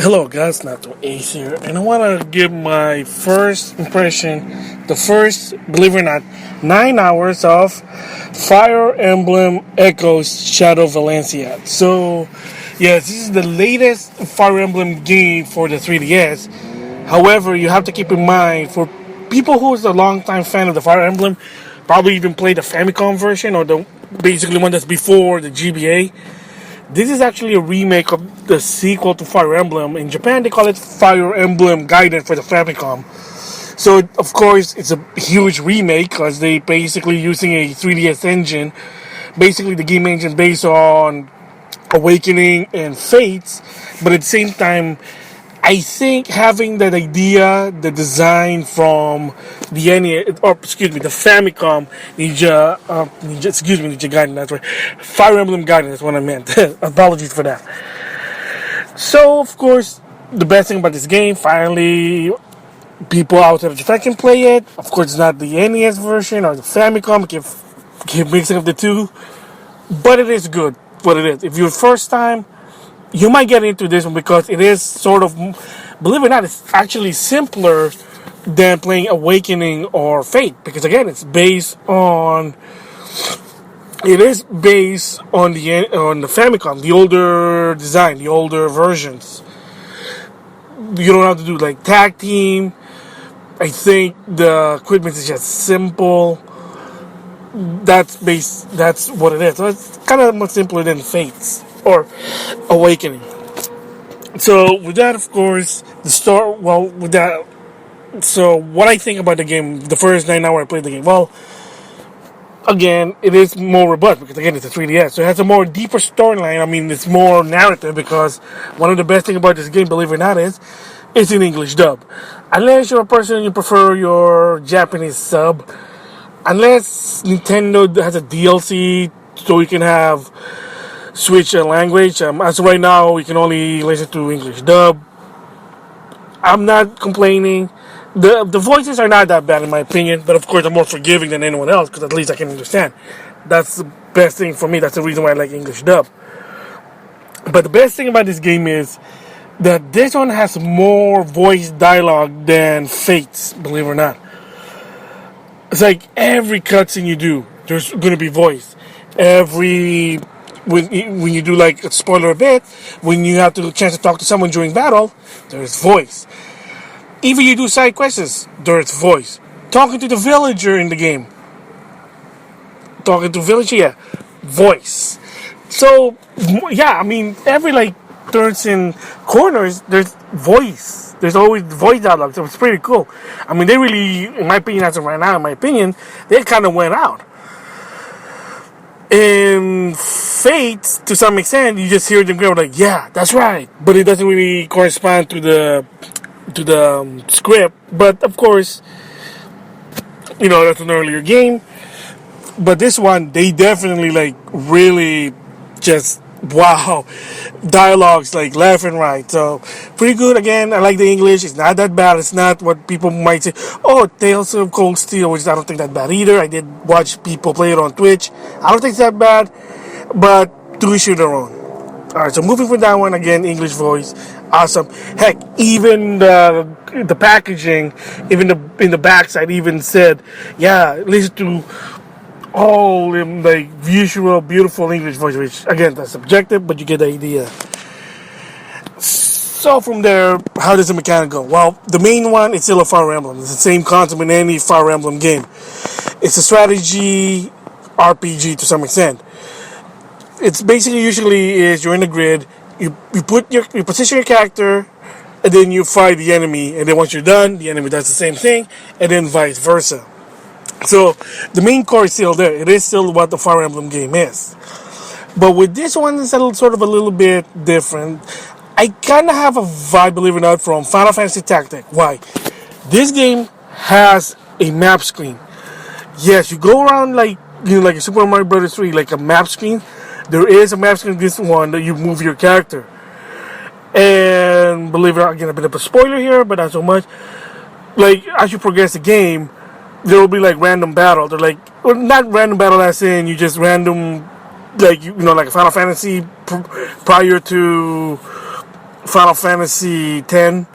Hello guys, NautoAce here, and I want to give my first impression, believe it or not, 9 hours of Fire Emblem Echoes Shadow Valencia. So, yes, this is the latest Fire Emblem game for the 3DS. However, you have to keep in mind, for people who is a long-time fan of the Fire Emblem, probably even played the Famicom version, or the basically one that's before the GBA. This is actually a remake of the sequel to Fire Emblem. In Japan, they call it Fire Emblem Gaiden for the Famicom. So, of course, it's a huge remake because they basically using a 3DS engine. Basically, the game engine based on Awakening and Fates. But at the same time, I think having that idea, the design from the NES, or excuse me, the Famicom Ninja Gaiden, that's right. Fire Emblem Gaiden, that's what I meant. Apologies for that. So, of course, the best thing about this game, finally, people outside of Japan can play it. Of course, it's not the NES version or the Famicom, keep mixing up the two. But it is good, what it is. If you're first time, you might get into this one because it is sort of, believe it or not, it's actually simpler than playing Awakening or Fate, because again, it is based on the Famicom, the older design, the older versions. You don't have to do like tag team. I think the equipment is just simple. That's what it is. So it's kind of much simpler than Fates or Awakening. So with that, of course, so what I think about the game, the first 9 hours I played the game, well, again, it is more robust because again, it's a 3DS, so it has a more deeper storyline. I mean, it's more narrative because one of the best things about this game, believe it or not, is it's in English dub. Unless you're a person you prefer your Japanese sub, unless Nintendo has a DLC so you can have switch language. As of right now, we can only listen to English dub. I'm not complaining. The voices are not that bad in my opinion, but of course I'm more forgiving than anyone else because at least I can understand. That's the best thing for me. That's the reason why I like English dub. But the best thing about this game is that this one has more voice dialogue than Fates, believe it or not. It's like every cutscene you do, there's going to be voice. When you do like a spoiler a bit, when you have the chance to talk to someone during battle, there's voice. Even you do side quests, there's voice. Talking to the villager in the game, voice. So yeah, I mean every like turns and corners, there's voice. There's always voice dialogue, so it's pretty cool. I mean, they really, in my opinion, as of right now, they kind of went out. In Fate, to some extent, you just hear them go like, "Yeah, that's right," but it doesn't really correspond to the script. But of course, that's an earlier game. But this one, they definitely like really just wow, dialogues like left and right. So pretty good. Again, I like the English. It's not that bad. It's not what people might say. Oh, Tales of Cold Steel, which I don't think that bad either. I did watch people play it on Twitch. I don't think it's that bad, but to each their own. All right, so moving from that one again, English voice, awesome. Heck, even the packaging, even in the backside, even said, yeah, listen to all in like visual, beautiful English voice, which again, that's subjective, but you get the idea. So from there, how does the mechanic go? Well, the main one is still a Fire Emblem. It's the same concept in any Fire Emblem game. It's a strategy RPG to some extent. It's basically usually is you're in a grid, you position your character, and then you fight the enemy, and then once you're done, the enemy does the same thing, and then vice versa. So the main core is still there. It is still what the Fire Emblem game is. But with this one, it's sort of a little bit different. I kind of have a vibe, believe it or not, from Final Fantasy Tactic. Why? This game has a map screen. Yes, you go around like a Super Mario Bros. 3, like a map screen. There is a map screen in this one that you move your character. And believe it or not, again, a bit of a spoiler here, but not so much. Like, as you progress the game, there will be like random battle. They're like, well, not random battle as in you just random, like like a Final Fantasy prior to Final Fantasy X,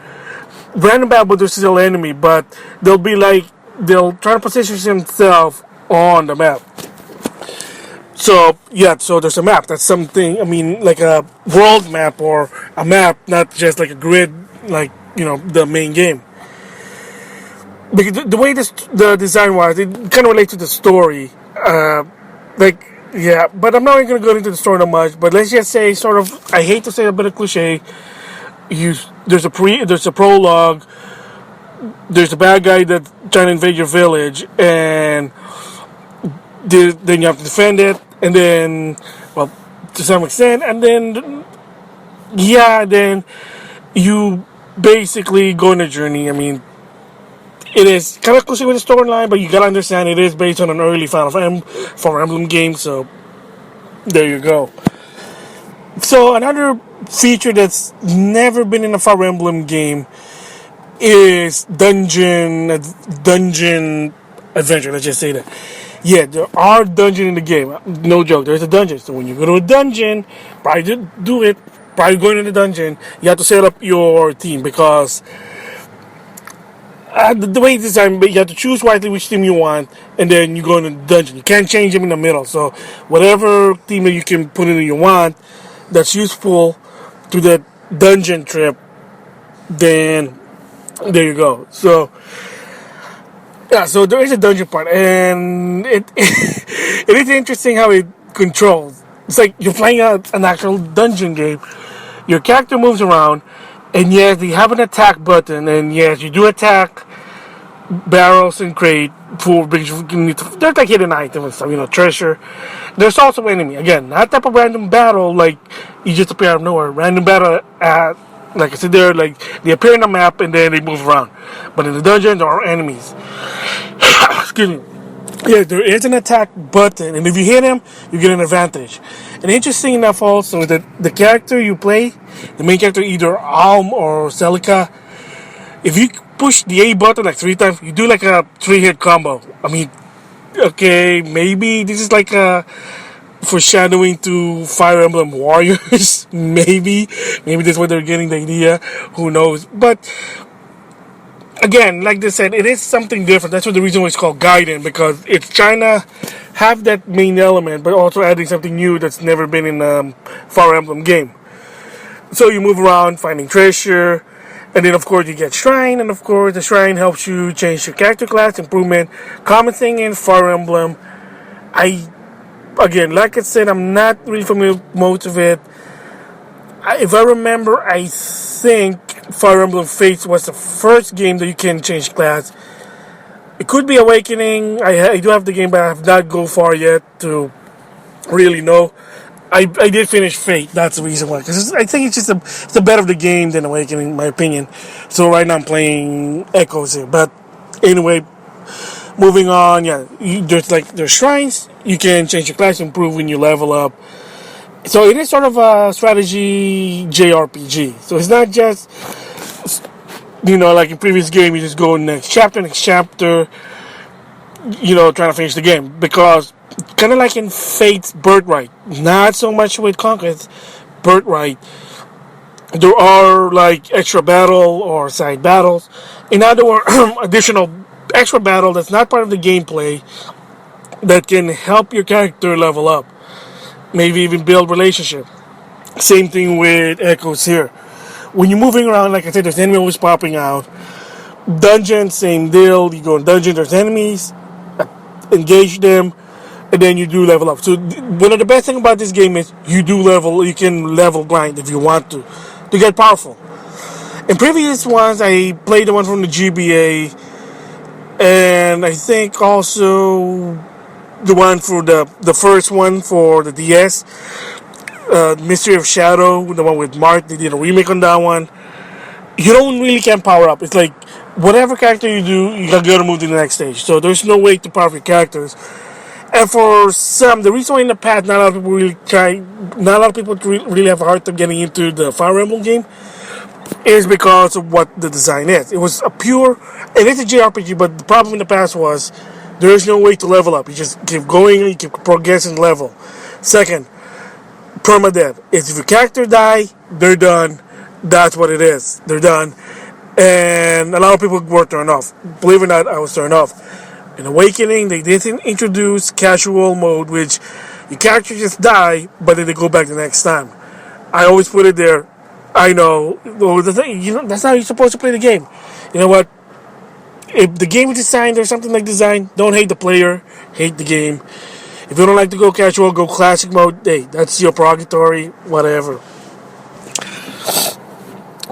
random battle, there's still enemy, but they'll try to position themselves on the map. So yeah, so there's a map. That's something. I mean, like a world map or a map, not just like a grid, like the main game. Because the way the design was, it kind of relates to the story. Like yeah, but I'm not even gonna go into the story that much. But let's just say, sort of, I hate to say a bit of cliche. There's a prologue. There's a bad guy that's trying to invade your village, and then you have to defend it, and then, well, to some extent, and then, yeah, then you basically go on a journey. I mean, it is kind of close with the storyline, but you gotta understand it is based on an early Fire Emblem game, so there you go. So another feature that's never been in a Fire Emblem game is dungeon adventure. Let's just say that. Yeah, there are dungeons in the game. No joke. There's a dungeon. So when you go to a dungeon, prior to do it, prior to going to the dungeon, you have to set up your team because the way it's designed, you have to choose wisely which team you want, and then you go into the dungeon. You can't change them in the middle. So whatever team that you can put in you want, that's useful to that dungeon trip, then there you go. So yeah, so there is a dungeon part, and it is interesting how it controls. It's like you're playing an actual dungeon game. Your character moves around, and yes, you have an attack button, and yes, you do attack barrels and crate for because you need to. There's like hidden items and stuff, treasure. There's also enemy. Again, not type of random battle like you just appear out of nowhere. Random battle at, like I said, there, like they appear in the map and then they move around. But in the dungeon, there are enemies. Excuse me. Yeah, there is an attack button, and if you hit him, you get an advantage. And interesting enough, also, that the character you play, the main character, either Alm or Celica, if you push the A button like 3 times, you do like a 3-hit combo. I mean, okay, maybe this is like a foreshadowing to Fire Emblem Warriors. maybe that's where they're getting the idea. Who knows? But again, like they said, it is something different. That's what the reason why it's called Gaiden, because it's trying to have that main element, but also adding something new that's never been in a Fire Emblem game. So you move around, finding treasure, and then of course you get shrine, and of course the shrine helps you change your character class, improvement. Common thing in Fire Emblem, again, like I said, I'm not really familiar with most of it. If I remember, I think Fire Emblem Fates was the first game that you can change class. It could be Awakening. I do have the game, but I have not go far yet to really know. I did finish Fate. That's the reason why. Because I think it's the better of the game than Awakening, in my opinion. So right now I'm playing Echoes here. But anyway, moving on. Yeah, there's shrines. You can change your class, improve when you level up. So it is sort of a strategy JRPG. So it's not just, like in previous game, you just go next chapter, trying to finish the game. Because kind of like in Fate's Birthright, not so much with Conquest, Birthright, there are like extra battle or side battles. In other words, additional extra battle that's not part of the gameplay that can help your character level up. Maybe even build relationship. Same thing with Echoes here. When you're moving around, like I said, there's enemy always popping out. Dungeon, same deal. You go in dungeon, there's enemies, engage them, and then you do level up. So one of the best things about this game is you can level grind if you want to get powerful. In previous ones, I played the one from the GBA, and I think also the one for the first one for the DS, Mystery of Shadow, the one with Mark. They did a remake on that one. You don't really can power up. It's like whatever character you do, you gotta move to the next stage. So there's no way to power up your characters. And for some, the reason why in the past not a lot of people really have a hard time getting into the Fire Emblem game is because of what the design is. It was it is a JRPG, but the problem in the past was there is no way to level up. You just keep going, you keep progressing level. Second, permadeath. If your character die, they're done. That's what it is. They're done. And a lot of people were turned off. Believe it or not, I was turned off. In Awakening, they didn't introduce casual mode, which your character just die, but then they go back the next time. I always put it there. I know, well, that's how you're supposed to play the game. You know what? If the game is designed or something like design, don't hate the player, hate the game. If you don't like to go casual, go classic mode. Hey, that's your prerogative, whatever.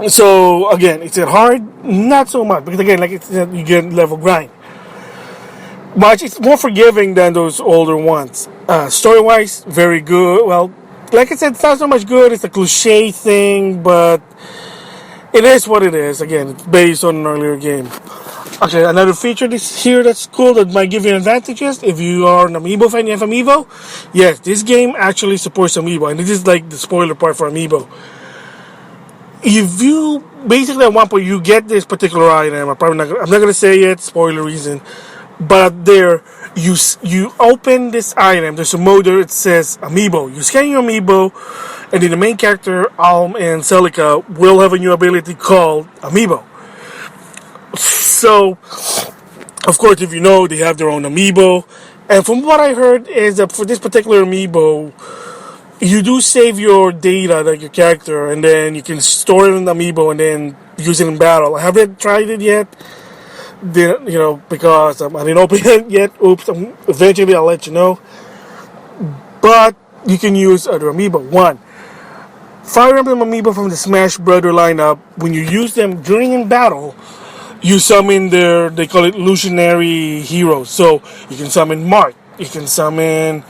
So again, is it hard? Not so much, because again, like you get level grind. But it's more forgiving than those older ones. Story-wise, very good. Well, like I said, it's not so much good. It's a cliche thing, but it is what it is. Again, it's based on an earlier game. Okay, another feature here that's cool that might give you advantages if you are an Amiibo fan, you have Amiibo. Yes, this game actually supports Amiibo, and this is like the spoiler part for Amiibo. If you basically at one point you get this particular item, I'm not gonna say it, spoiler reason, but there you open this item. There's a mode there. It says Amiibo. You scan your Amiibo, and then the main character Alm and Celica will have a new ability called Amiibo. So, of course, if you know, they have their own Amiibo. And from what I heard is that for this particular Amiibo, you do save your data, like your character, and then you can store it in the Amiibo and then use it in battle. I haven't tried it yet, because I didn't open it yet. Oops, eventually I'll let you know. But you can use other Amiibo. One, Fire Emblem Amiibo from the Smash Brother lineup, when you use them during in battle, you summon they call it illusionary heroes. So you can summon Mark, you can summon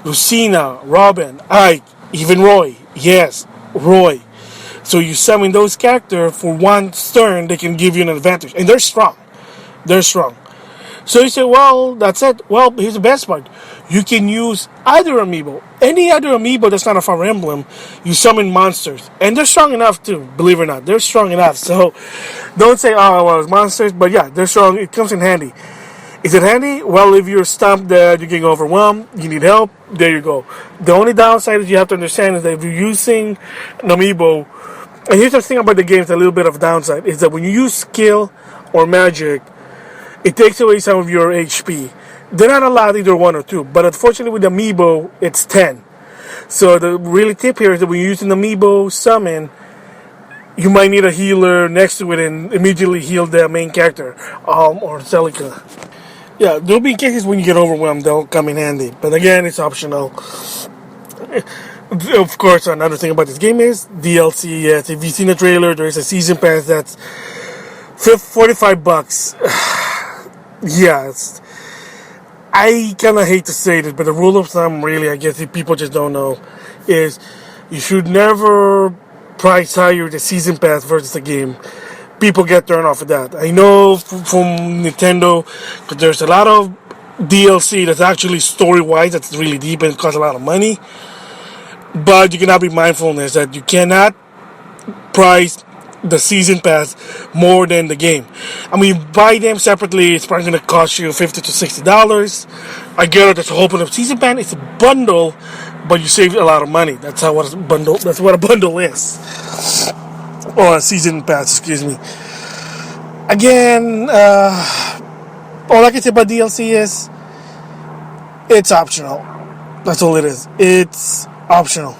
Lucina, Robin, Ike, even Roy. Yes, Roy. So you summon those characters for one turn, they can give you an advantage. And they're strong. They're strong. So you say, well, that's it. Well, here's the best part. You can use either Amiibo. Any other Amiibo that's not a Fire Emblem, you summon monsters. And they're strong enough too, believe it or not. They're strong enough. So don't say, oh, well, it's monsters. But yeah, they're strong. It comes in handy. Is it handy? Well, if you're stumped that you're getting overwhelmed, you need help, there you go. The only downside is you have to understand is that if you're using an Amiibo, and here's the thing about the game, it's a little bit of a downside, is that when you use skill or magic, it takes away some of your HP. They're not allowed either one or two, but unfortunately with Amiibo, it's 10. So the really tip here is that when you use an Amiibo summon, you might need a healer next to it and immediately heal the main character, or Celica. Yeah, there'll be cases when you get overwhelmed, they'll come in handy. But again, it's optional. Of course, another thing about this game is DLC. Yes, if you've seen the trailer, there's a season pass that's $45. Yes. I kind of hate to say this, but the rule of thumb, really, I guess if people just don't know, is you should never price higher the season pass versus the game. People get turned off of that. I know from Nintendo, because there's a lot of DLC that's actually story-wise, that's really deep and costs a lot of money. But you cannot be mindfulness that you cannot price the season pass more than the game. I mean, buy them separately, it's probably going to cost you $50 to $60. I get it, that's the whole point of season pass. It's a bundle, but you save a lot of money. That's what a bundle is. Or a season pass, excuse me. Again, all I can say about DLC is it's optional. That's all it is. It's optional.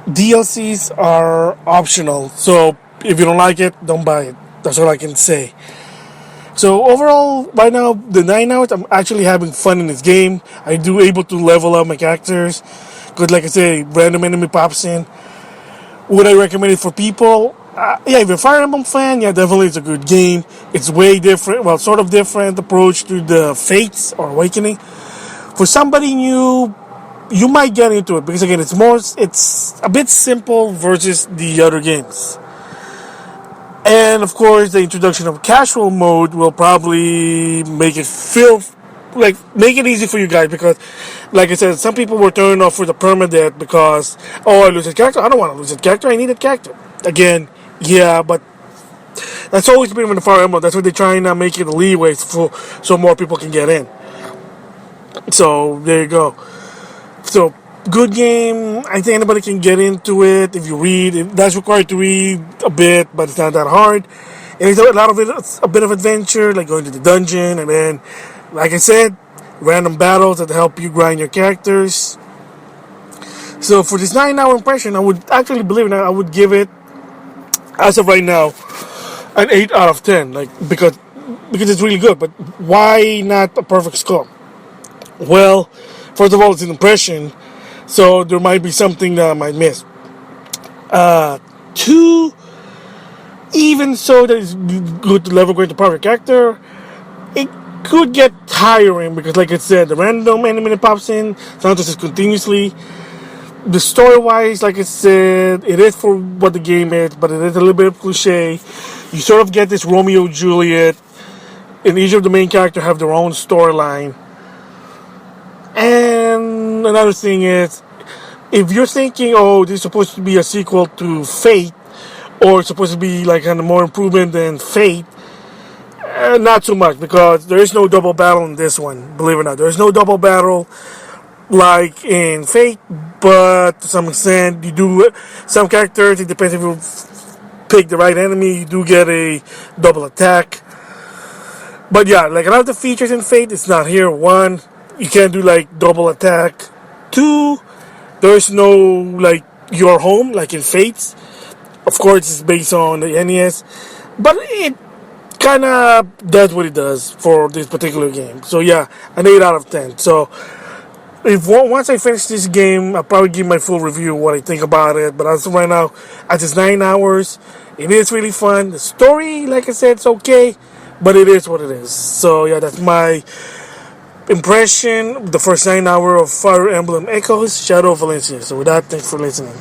DLCs are optional, so if you don't like it, don't buy it. That's all I can say. So overall, right now, the 9 hours, I'm actually having fun in this game. I do able to level up my characters. Because like I say, random enemy pops in. Would I recommend it for people? Yeah, if you're a Fire Emblem fan, yeah, definitely it's a good game. It's way different, well, sort of different approach to the Fates or Awakening. For somebody new, you might get into it because again, it's a bit simple versus the other games. And of course, the introduction of casual mode will probably make it easy for you guys because, like I said, some people were turned off for the permadeath because, oh, I lose a character. I don't want to lose a character. I need a character. Again, yeah, but that's always been with the Fire Emblem. That's why they're trying to make it a leeway so more people can get in. So there you go. So Good game. I think anybody can get into it if you read. That's required to read a bit, but it's not that hard. And it's a lot of it, a bit of adventure, like going to the dungeon, and then, like I said, random battles that help you grind your characters. So for this 9-hour impression, I would actually, believe it or not, I would give it, as of right now, an 8 out of 10. Like because it's really good. But why not a perfect score? Well, first of all, it's an impression, so there might be something that I might miss. Two, even so that it's good to level grade the power character, it could get tiring because, like I said, the random enemy that pops in sounds just continuously. The story wise, like I said, it is for what the game is, but it is a little bit of cliche. You sort of get this Romeo and Juliet, and each of the main characters have their own storyline. And another thing is, if you're thinking, oh, this is supposed to be a sequel to Fate, or it's supposed to be like kind of more improvement than Fate, not too much, because there is no double battle in this one, believe it or not. There is no double battle like in Fate, but to some extent, you do some characters. It depends if you pick the right enemy. You do get a double attack. But yeah, like a lot of the features in Fate, it's not here. One, you can't do like double attack. Two, there's no like your home like in Fates. Of course, it's based on the NES, but it kind of does what it does for this particular game. So yeah, an 8 out of 10. So if once I finish this game, I'll probably give my full review of what I think about it. But as of right now, at just 9 hours, it is really fun. The story, like I said, it's okay, but it is what it is. So yeah, that's my impression. The first 9 hours of Fire Emblem Echoes, Shadow of Valencia. So with that, thanks for listening.